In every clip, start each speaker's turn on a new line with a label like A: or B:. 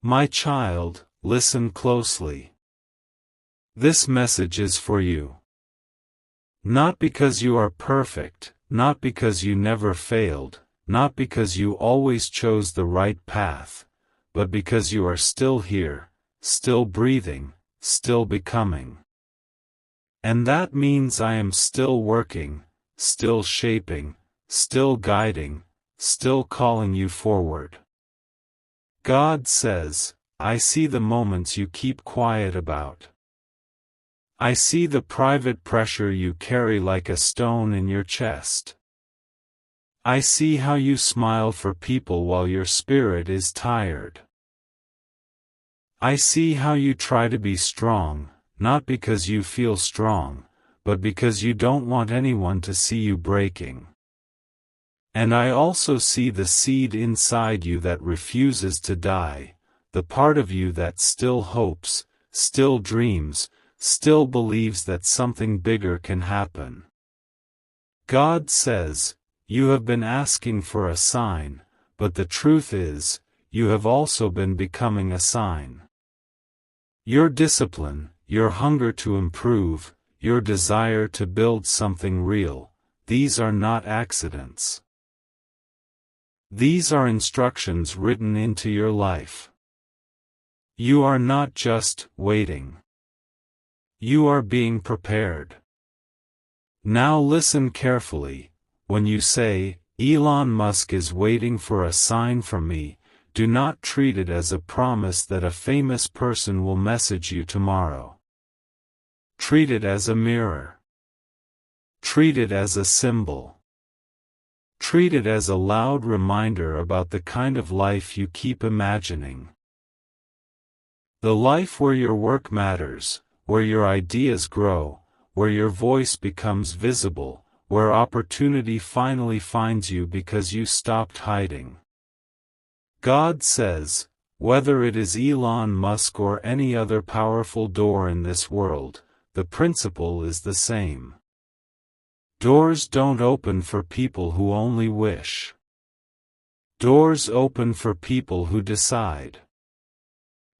A: My child, listen closely. This message is for you. Not because you are perfect, not because you never failed, not because you always chose the right path, but because you are still here, still breathing, still becoming. And that means I am still working, still shaping, still guiding, still calling you forward. God says, I see the moments you keep quiet about. I see the private pressure you carry like a stone in your chest. I see how you smile for people while your spirit is tired. I see how you try to be strong, not because you feel strong, but because you don't want anyone to see you breaking. And I also see the seed inside you that refuses to die, the part of you that still hopes, still dreams, still believes that something bigger can happen. God says, you have been asking for a sign, but the truth is, you have also been becoming a sign. Your discipline, your hunger to improve, your desire to build something real, these are not accidents. These are instructions written into your life. You are not just waiting. You are being prepared. Now listen carefully. When you say, Elon Musk is waiting for a sign from me, do not treat it as a promise that a famous person will message you tomorrow. Treat it as a mirror. Treat it as a symbol. Treat it as a loud reminder about the kind of life you keep imagining. The life where your work matters, where your ideas grow, where your voice becomes visible, where opportunity finally finds you because you stopped hiding. God says, whether it is Elon Musk or any other powerful door in this world, the principle is the same. Doors don't open for people who only wish. Doors open for people who decide.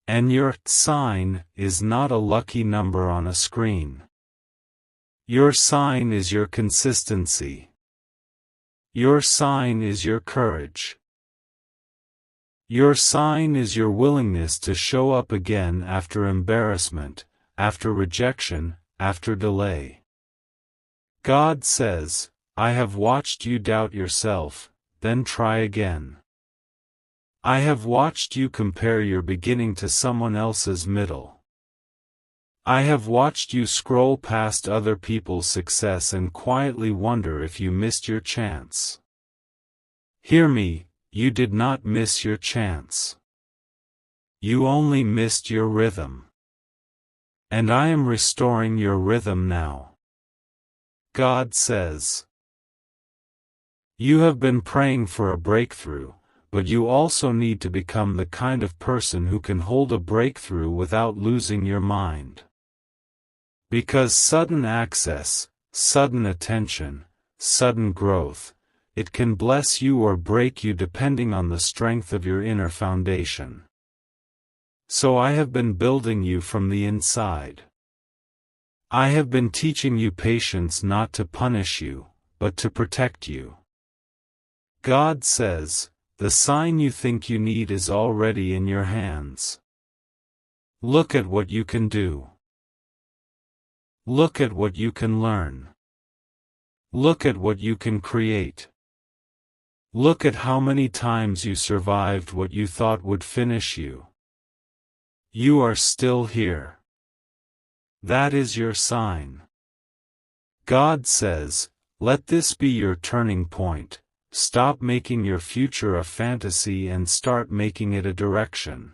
A: And your sign is not a lucky number on a screen. Your sign is your consistency. Your sign is your courage. Your sign is your willingness to show up again after embarrassment, after rejection, after delay. God says, I have watched you doubt yourself, then try again. I have watched you compare your beginning to someone else's middle. I have watched you scroll past other people's success and quietly wonder if you missed your chance. Hear me, you did not miss your chance. You only missed your rhythm. And I am restoring your rhythm now. God says, you have been praying for a breakthrough, but you also need to become the kind of person who can hold a breakthrough without losing your mind. Because sudden access, sudden attention, sudden growth, it can bless you or break you depending on the strength of your inner foundation. So I have been building you from the inside. I have been teaching you patience not to punish you, but to protect you. God says, the sign you think you need is already in your hands. Look at what you can do. Look at what you can learn. Look at what you can create. Look at how many times you survived what you thought would finish you. You are still here. That is your sign. God says, let this be your turning point. Stop making your future a fantasy and start making it a direction.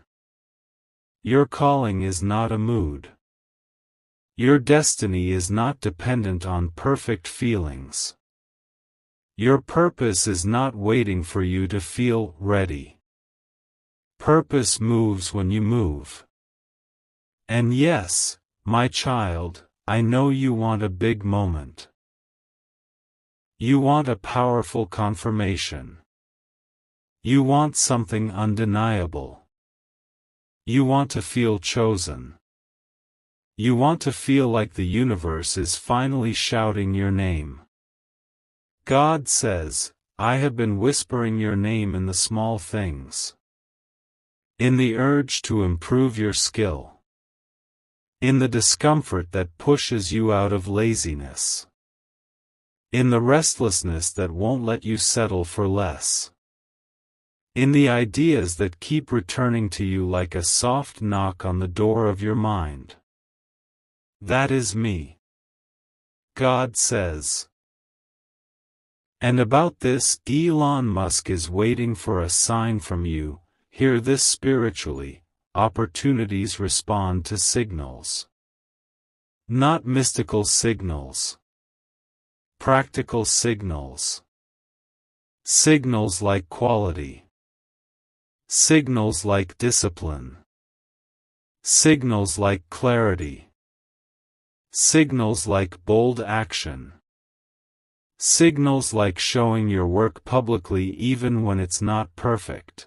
A: Your calling is not a mood. Your destiny is not dependent on perfect feelings. Your purpose is not waiting for you to feel ready. Purpose moves when you move. And yes, my child, I know you want a big moment. You want a powerful confirmation. You want something undeniable. You want to feel chosen. You want to feel like the universe is finally shouting your name. God says, I have been whispering your name in the small things. In the urge to improve your skill. In the discomfort that pushes you out of laziness. In the restlessness that won't let you settle for less. In the ideas that keep returning to you like a soft knock on the door of your mind. That is me. God says. And about this, Elon Musk is waiting for a sign from you. Hear this spiritually. Opportunities respond to signals. Not mystical signals. Practical signals. Signals like quality. Signals like discipline. Signals like clarity. Signals like bold action. Signals like showing your work publicly even when it's not perfect.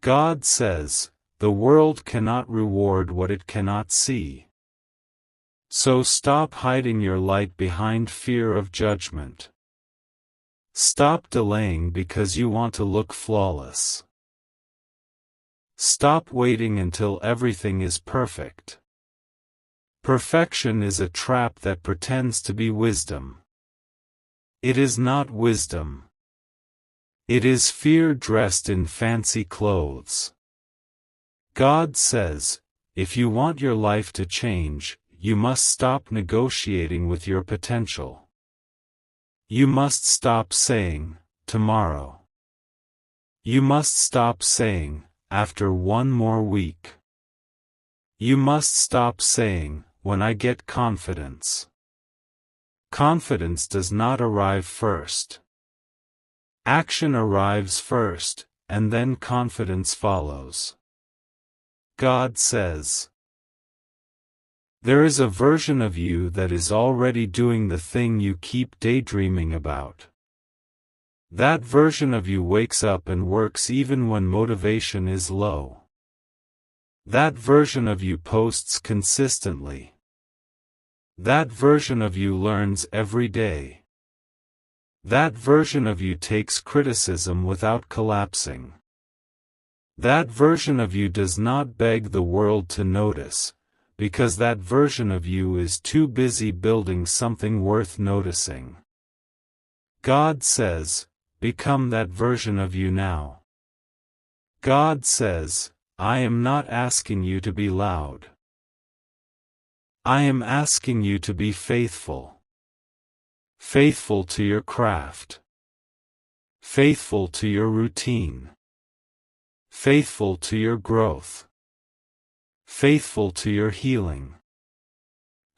A: God says, the world cannot reward what it cannot see. So stop hiding your light behind fear of judgment. Stop delaying because you want to look flawless. Stop waiting until everything is perfect. Perfection is a trap that pretends to be wisdom. It is not wisdom. It is fear dressed in fancy clothes. God says, if you want your life to change, you must stop negotiating with your potential. You must stop saying, tomorrow. You must stop saying, after one more week. You must stop saying, when I get confidence. Confidence does not arrive first. Action arrives first, and then confidence follows. God says. There is a version of you that is already doing the thing you keep daydreaming about. That version of you wakes up and works even when motivation is low. That version of you posts consistently. That version of you learns every day. That version of you takes criticism without collapsing. That version of you does not beg the world to notice, because that version of you is too busy building something worth noticing. God says, become that version of you now. God says, I am not asking you to be loud. I am asking you to be faithful. Faithful to your craft. Faithful to your routine. Faithful to your growth. Faithful to your healing.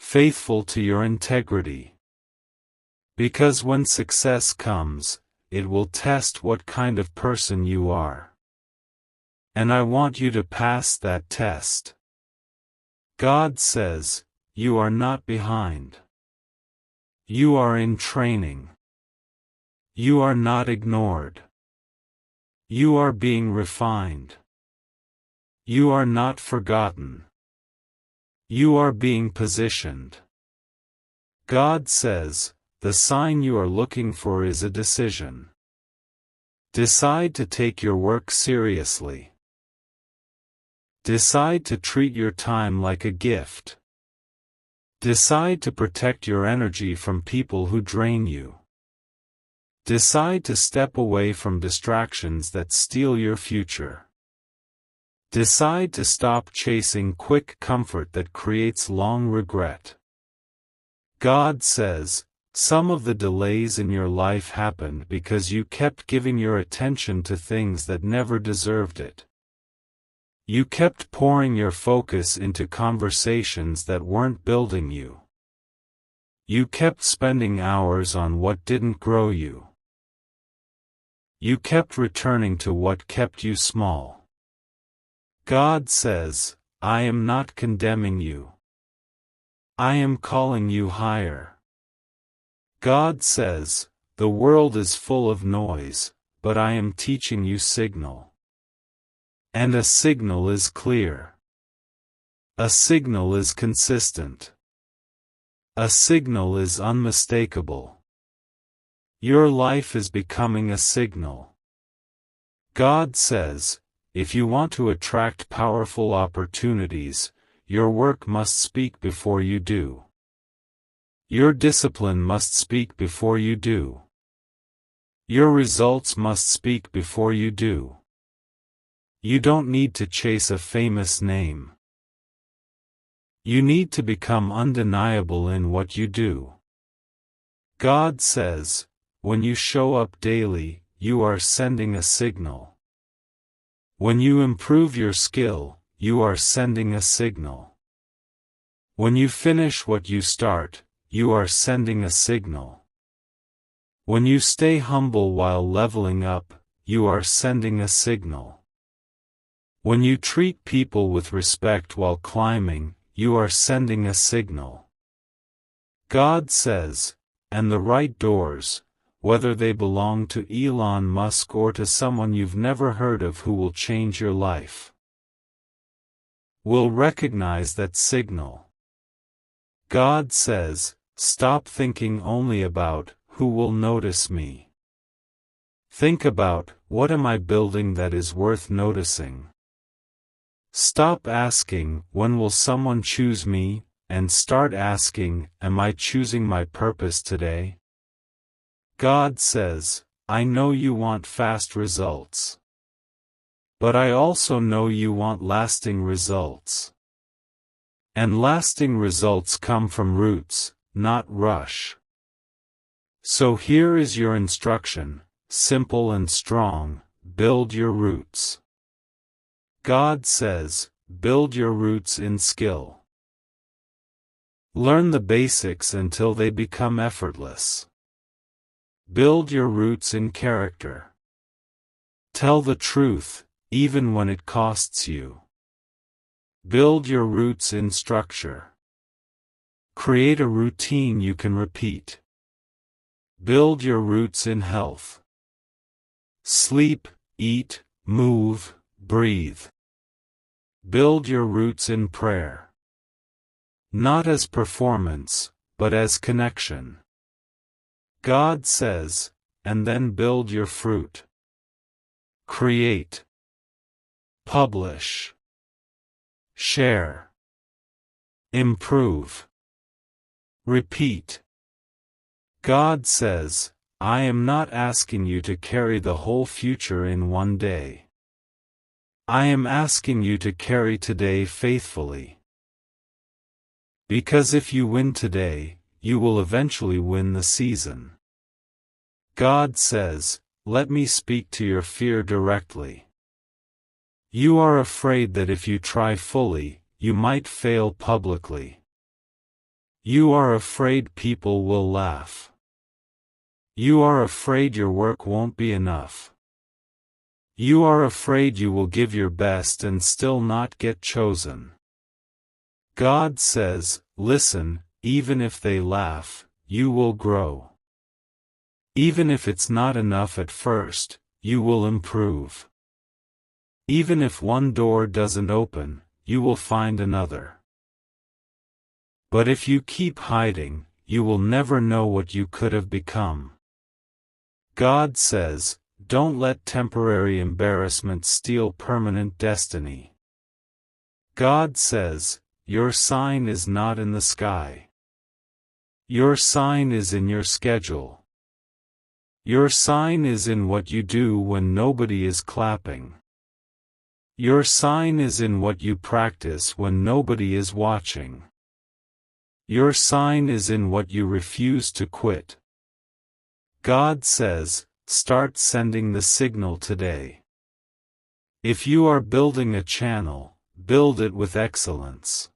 A: Faithful to your integrity. Because when success comes, it will test what kind of person you are. And I want you to pass that test. God says, you are not behind. You are in training. You are not ignored. You are being refined. You are not forgotten. You are being positioned. God says, the sign you are looking for is a decision. Decide to take your work seriously. Decide to treat your time like a gift. Decide to protect your energy from people who drain you. Decide to step away from distractions that steal your future. Decide to stop chasing quick comfort that creates long regret. God says, some of the delays in your life happened because you kept giving your attention to things that never deserved it. You kept pouring your focus into conversations that weren't building you. You kept spending hours on what didn't grow you. You kept returning to what kept you small. God says, I am not condemning you. I am calling you higher. God says, the world is full of noise, but I am teaching you signal. And a signal is clear. A signal is consistent. A signal is unmistakable. Your life is becoming a signal. God says, if you want to attract powerful opportunities, your work must speak before you do. Your discipline must speak before you do. Your results must speak before you do. You don't need to chase a famous name. You need to become undeniable in what you do. God says, when you show up daily, you are sending a signal. When you improve your skill, you are sending a signal. When you finish what you start, you are sending a signal. When you stay humble while leveling up, you are sending a signal. When you treat people with respect while climbing, you are sending a signal. God says, and the right doors, whether they belong to Elon Musk or to someone you've never heard of who will change your life, will recognize that signal. God says, stop thinking only about, who will notice me. Think about, what am I building that is worth noticing? Stop asking, when will someone choose me, and start asking, am I choosing my purpose today? God says, I know you want fast results. But I also know you want lasting results. And lasting results come from roots, not rush. So here is your instruction, simple and strong, build your roots. God says, build your roots in skill. Learn the basics until they become effortless. Build your roots in character. Tell the truth, even when it costs you. Build your roots in structure. Create a routine you can repeat. Build your roots in health. Sleep, eat, move, breathe. Build your roots in prayer. Not as performance, but as connection. God says, and then build your fruit. Create. Publish. Share. Improve. Repeat. God says, I am not asking you to carry the whole future in one day. I am asking you to carry today faithfully. Because if you win today, you will eventually win the season. God says, let me speak to your fear directly. You are afraid that if you try fully, you might fail publicly. You are afraid people will laugh. You are afraid your work won't be enough. You are afraid you will give your best and still not get chosen. God says, listen, even if they laugh, you will grow. Even if it's not enough at first, you will improve. Even if one door doesn't open, you will find another. But if you keep hiding, you will never know what you could have become. God says, don't let temporary embarrassment steal permanent destiny. God says, your sign is not in the sky. Your sign is in your schedule. Your sign is in what you do when nobody is clapping. Your sign is in what you practice when nobody is watching. Your sign is in what you refuse to quit. God says, start sending the signal today. If you are building a channel, build it with excellence.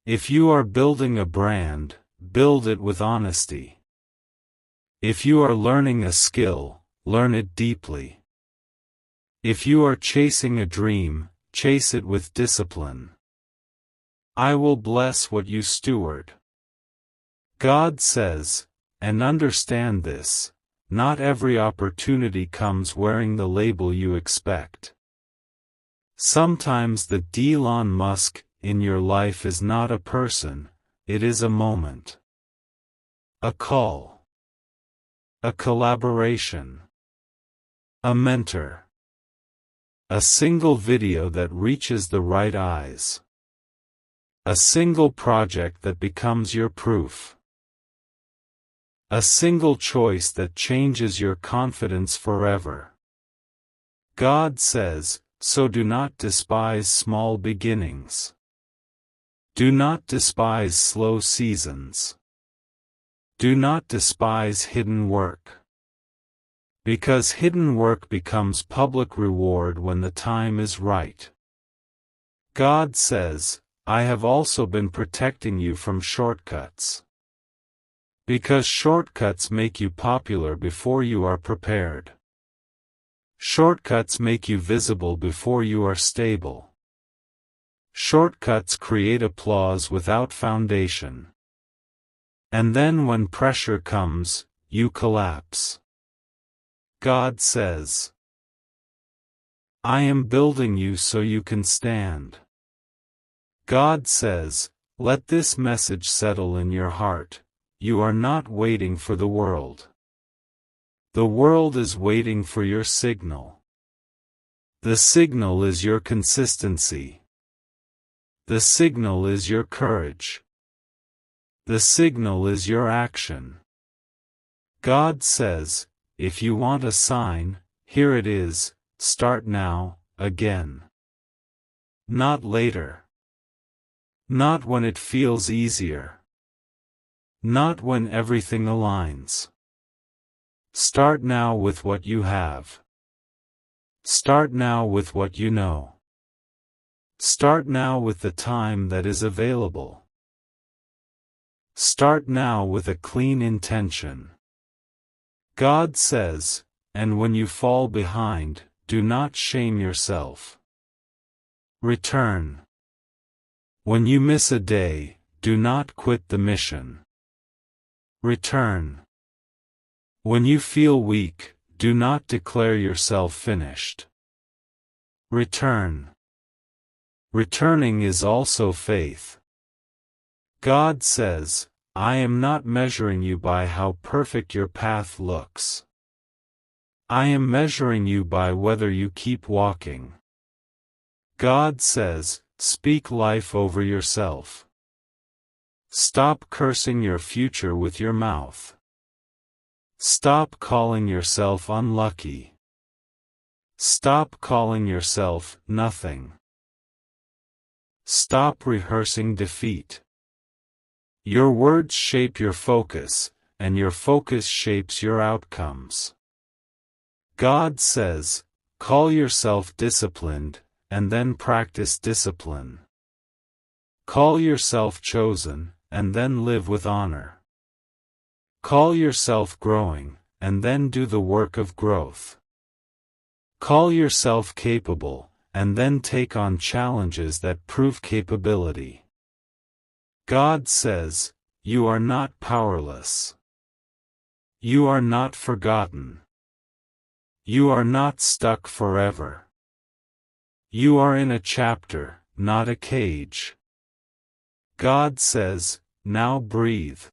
A: If you are building a brand, build it with honesty. If you are learning a skill, learn it deeply. If you are chasing a dream, chase it with discipline. I will bless what you steward. God says, and understand this, not every opportunity comes wearing the label you expect. Sometimes the Elon Musk in your life is not a person, it is a moment. A call. A collaboration. A mentor. A single video that reaches the right eyes. A single project that becomes your proof. A single choice that changes your confidence forever. God says, so do not despise small beginnings. Do not despise slow seasons. Do not despise hidden work. Because hidden work becomes public reward when the time is right. God says, I have also been protecting you from shortcuts. Because shortcuts make you popular before you are prepared. Shortcuts make you visible before you are stable. Shortcuts create applause without foundation. And then when pressure comes, you collapse. God says, I am building you so you can stand. God says, let this message settle in your heart, you are not waiting for the world. The world is waiting for your signal. The signal is your consistency. The signal is your courage. The signal is your action. God says, if you want a sign, here it is, start now, again. Not later. Not when it feels easier. Not when everything aligns. Start now with what you have. Start now with what you know. Start now with the time that is available. Start now with a clean intention. God says, and when you fall behind, do not shame yourself. Return. When you miss a day, do not quit the mission. Return. When you feel weak, do not declare yourself finished. Return. Returning is also faith. God says, I am not measuring you by how perfect your path looks. I am measuring you by whether you keep walking. God says, speak life over yourself. Stop cursing your future with your mouth. Stop calling yourself unlucky. Stop calling yourself nothing. Stop rehearsing defeat. Your words shape your focus, and your focus shapes your outcomes. God says, call yourself disciplined, and then practice discipline. Call yourself chosen, and then live with honor. Call yourself growing, and then do the work of growth. Call yourself capable, and then take on challenges that prove capability. God says, you are not powerless. You are not forgotten. You are not stuck forever. You are in a chapter, not a cage. God says, now breathe.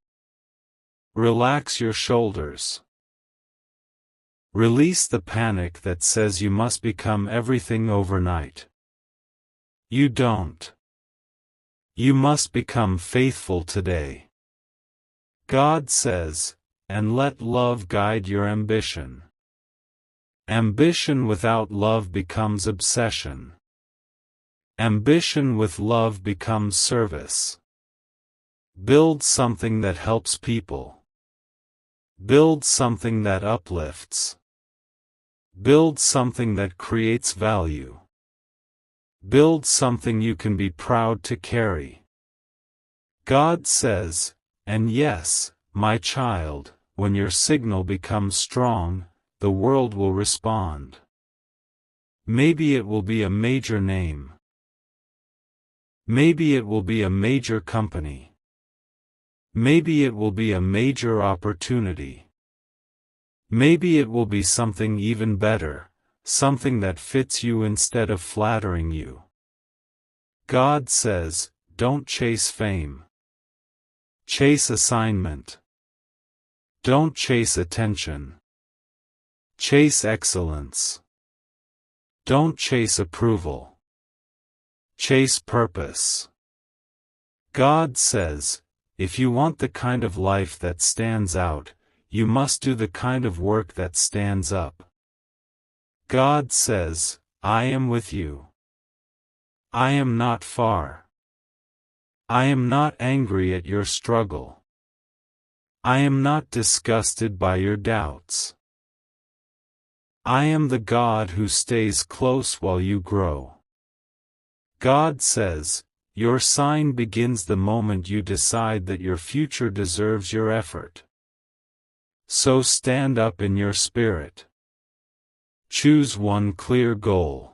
A: Relax your shoulders. Release the panic that says you must become everything overnight. You don't. You must become faithful today. God says, and let love guide your ambition. Ambition without love becomes obsession. Ambition with love becomes service. Build something that helps people. Build something that uplifts. Build something that creates value. Build something you can be proud to carry. God says, and yes, my child, when your signal becomes strong, the world will respond. Maybe it will be a major name. Maybe it will be a major company. Maybe it will be a major opportunity. Maybe it will be something even better, something that fits you instead of flattering you. God says, don't chase fame. Chase assignment. Don't chase attention. Chase excellence. Don't chase approval. Chase purpose. God says, if you want the kind of life that stands out, you must do the kind of work that stands up. God says, I am with you. I am not far. I am not angry at your struggle. I am not disgusted by your doubts. I am the God who stays close while you grow. God says, your sign begins the moment you decide that your future deserves your effort. So stand up in your spirit. Choose one clear goal.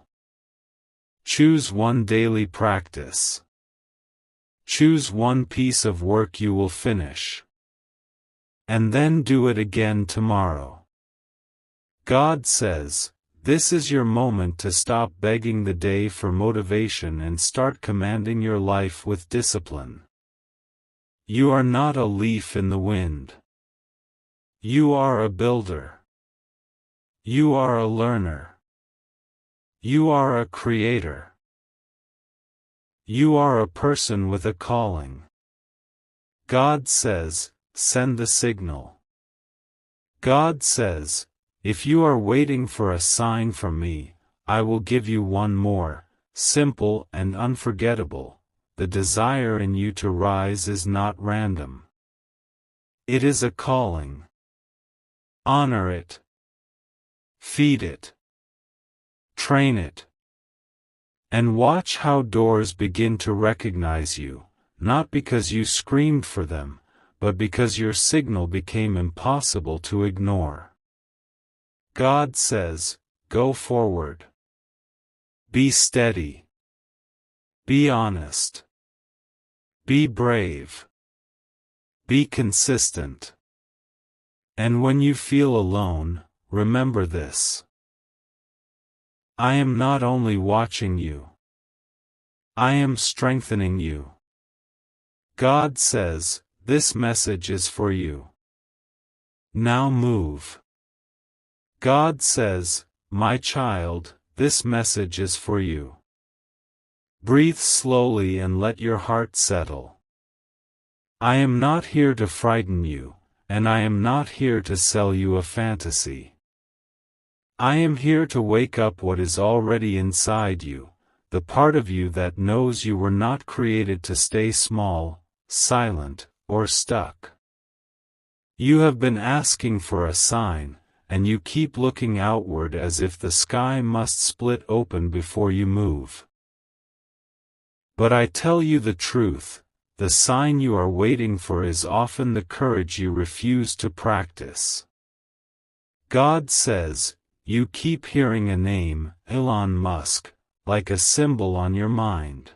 A: Choose one daily practice. Choose one piece of work you will finish. And then do it again tomorrow. God says, this is your moment to stop begging the day for motivation and start commanding your life with discipline. You are not a leaf in the wind. You are a builder. You are a learner. You are a creator. You are a person with a calling. God says, send the signal. God says, if you are waiting for a sign from me, I will give you one more, simple and unforgettable. The desire in you to rise is not random. It is a calling. Honor it. Feed it. Train it. And watch how doors begin to recognize you, not because you screamed for them, but because your signal became impossible to ignore. God says, go forward. Be steady. Be honest. Be brave. Be consistent. And when you feel alone, remember this. I am not only watching you. I am strengthening you. God says, this message is for you. Now move. God says, my child, this message is for you. Breathe slowly and let your heart settle. I am not here to frighten you, and I am not here to sell you a fantasy. I am here to wake up what is already inside you, the part of you that knows you were not created to stay small, silent, or stuck. You have been asking for a sign, and you keep looking outward as if the sky must split open before you move. But I tell you the truth, the sign you are waiting for is often the courage you refuse to practice. God says, you keep hearing a name, Elon Musk, like a symbol on your mind.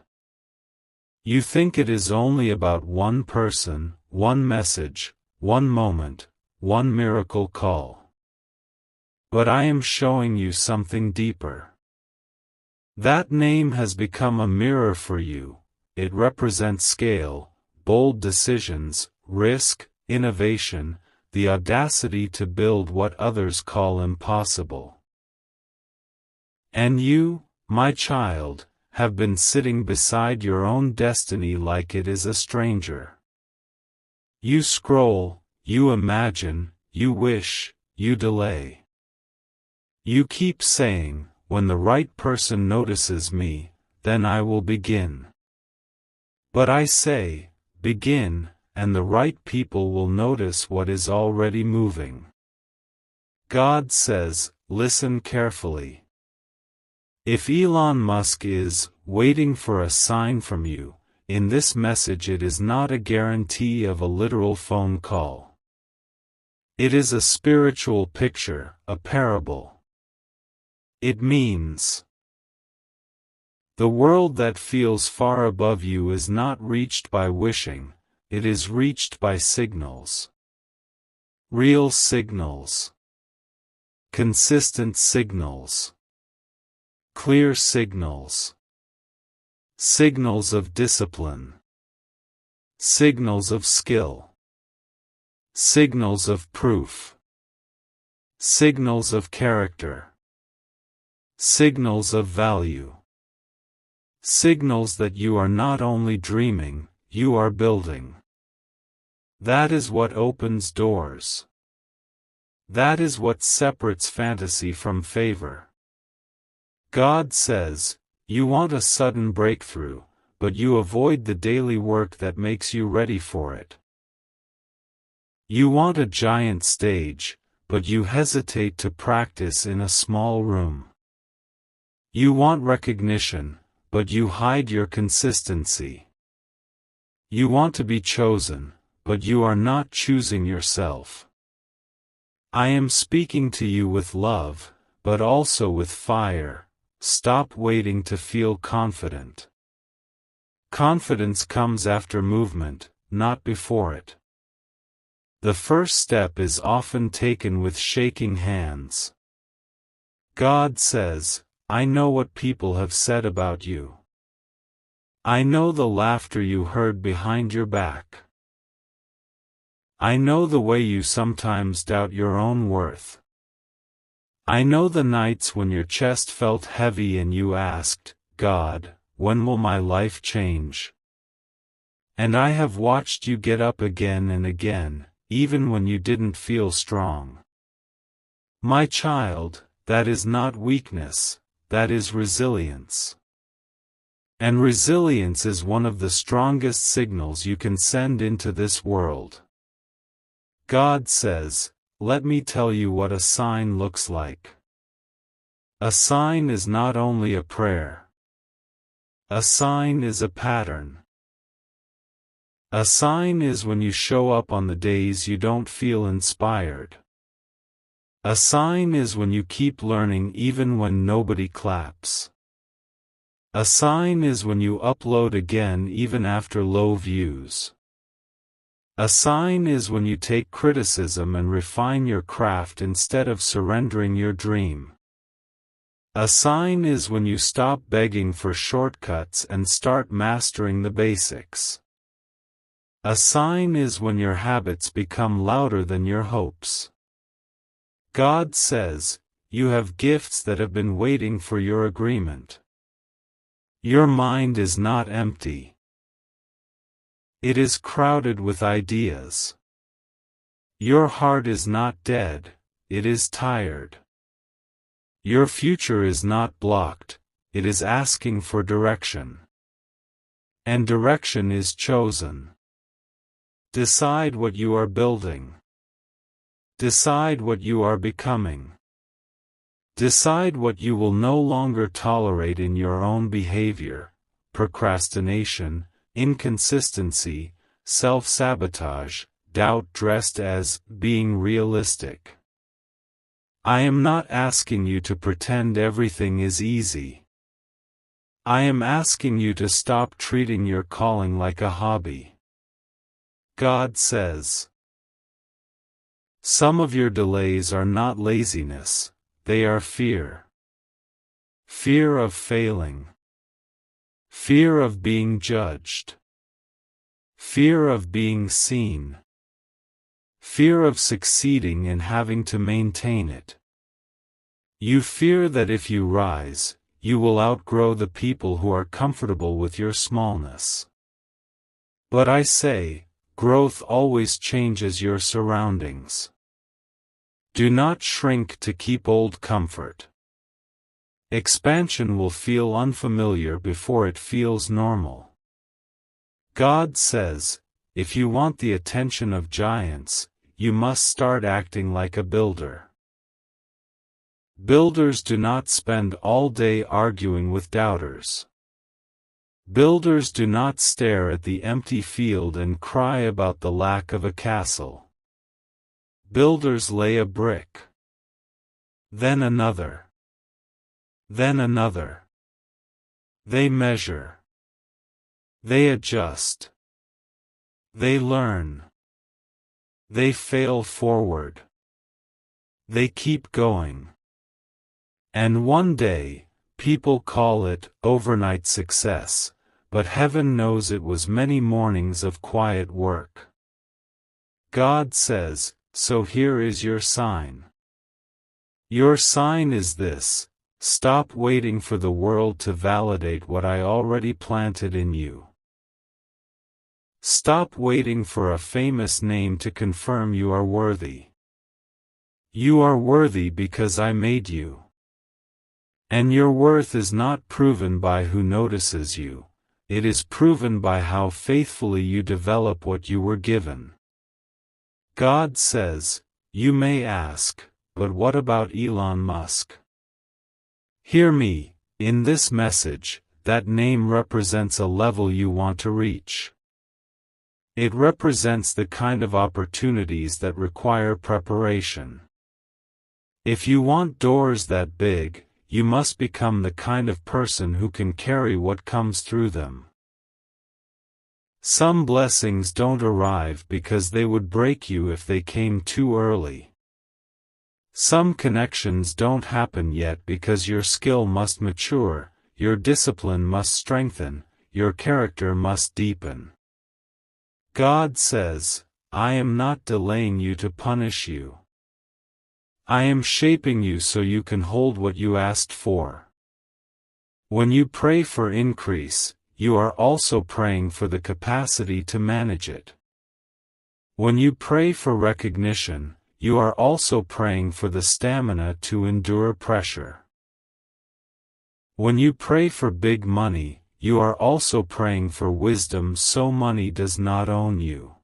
A: You think it is only about one person, one message, one moment, one miracle call. But I am showing you something deeper. That name has become a mirror for you. It represents scale, bold decisions, risk, innovation, the audacity to build what others call impossible. And you, my child, have been sitting beside your own destiny like it is a stranger. You scroll, you imagine, you wish, you delay. You keep saying, when the right person notices me, then I will begin. But I say, begin, and the right people will notice what is already moving. God says, listen carefully. If Elon Musk is waiting for a sign from you, in this message it is not a guarantee of a literal phone call. It is a spiritual picture, a parable. It means, the world that feels far above you is not reached by wishing, it is reached by signals. Real signals. Consistent signals. Clear signals. Signals of discipline. Signals of skill. Signals of proof. Signals of character. Signals of value. Signals that you are not only dreaming, you are building. That is what opens doors. That is what separates fantasy from favor. God says, you want a sudden breakthrough, but you avoid the daily work that makes you ready for it. You want a giant stage, but you hesitate to practice in a small room. You want recognition, but you hide your consistency. You want to be chosen, but you are not choosing yourself. I am speaking to you with love, but also with fire. Stop waiting to feel confident. Confidence comes after movement, not before it. The first step is often taken with shaking hands. God says, I know what people have said about you. I know the laughter you heard behind your back. I know the way you sometimes doubt your own worth. I know the nights when your chest felt heavy and you asked, God, when will my life change? And I have watched you get up again and again, even when you didn't feel strong. My child, that is not weakness, that is resilience. And resilience is one of the strongest signals you can send into this world. God says, let me tell you what a sign looks like. A sign is not only a prayer. A sign is a pattern. A sign is when you show up on the days you don't feel inspired. A sign is when you keep learning even when nobody claps. A sign is when you upload again even after low views. A sign is when you take criticism and refine your craft instead of surrendering your dream. A sign is when you stop begging for shortcuts and start mastering the basics. A sign is when your habits become louder than your hopes. God says, you have gifts that have been waiting for your agreement. Your mind is not empty. It is crowded with ideas. Your heart is not dead, it is tired. Your future is not blocked, it is asking for direction. And direction is chosen. Decide what you are building. Decide what you are becoming. Decide what you will no longer tolerate in your own behavior: procrastination, inconsistency, self-sabotage, doubt dressed as being realistic. I am not asking you to pretend everything is easy. I am asking you to stop treating your calling like a hobby. God says, some of your delays are not laziness, they are fear. Fear of failing. Fear of being judged. Fear of being seen. Fear of succeeding and having to maintain it. You fear that if you rise, you will outgrow the people who are comfortable with your smallness. But I say, growth always changes your surroundings. Do not shrink to keep old comfort. Expansion will feel unfamiliar before it feels normal. God says, if you want the attention of giants, you must start acting like a builder. Builders do not spend all day arguing with doubters. Builders do not stare at the empty field and cry about the lack of a castle. Builders lay a brick. Then another. Then another. They measure. They adjust. They learn. They fail forward. They keep going. And one day, People call it overnight success, but heaven knows it was many mornings of quiet work. God says, so here is your sign. Your sign is this: stop waiting for the world to validate what I already planted in you. Stop waiting for a famous name to confirm you are worthy. You are worthy because I made you. And your worth is not proven by who notices you, it is proven by how faithfully you develop what you were given. God says, you may ask, but what about Elon Musk? Hear me, in this message, that name represents a level you want to reach. It represents the kind of opportunities that require preparation. If you want doors that big, you must become the kind of person who can carry what comes through them. Some blessings don't arrive because they would break you if they came too early. Some connections don't happen yet because your skill must mature, your discipline must strengthen, your character must deepen. God says, I am not delaying you to punish you. I am shaping you so you can hold what you asked for. When you pray for increase, you are also praying for the capacity to manage it. When you pray for recognition, you are also praying for the stamina to endure pressure. When you pray for big money, you are also praying for wisdom so money does not own you.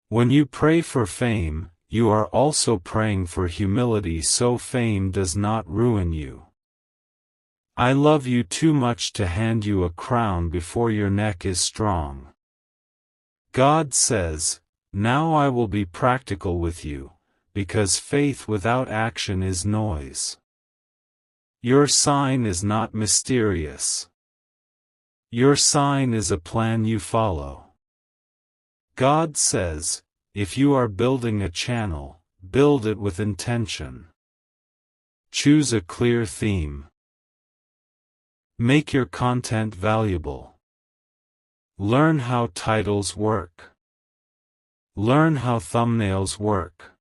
A: When you pray for fame, you are also praying for humility so fame does not ruin you. I love you too much to hand you a crown before your neck is strong. God says, now I will be practical with you, because faith without action is noise. Your sign is not mysterious. Your sign is a plan you follow. God says, if you are building a channel, build it with intention. Choose a clear theme. Make your content valuable. Learn how titles work. Learn how thumbnails work.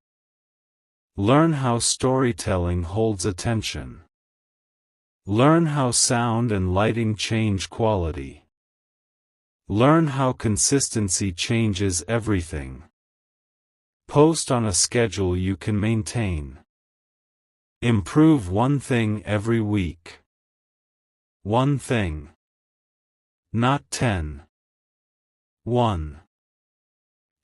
A: Learn how storytelling holds attention. Learn how sound and lighting change quality. Learn how consistency changes everything. Post on a schedule you can maintain. Improve one thing every week. One thing. Not 10. 1.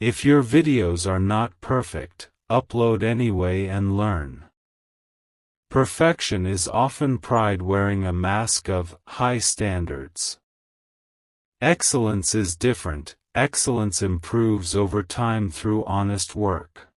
A: If your videos are not perfect, upload anyway and learn. Perfection is often pride wearing a mask of high standards. Excellence is different. Excellence improves over time through honest work.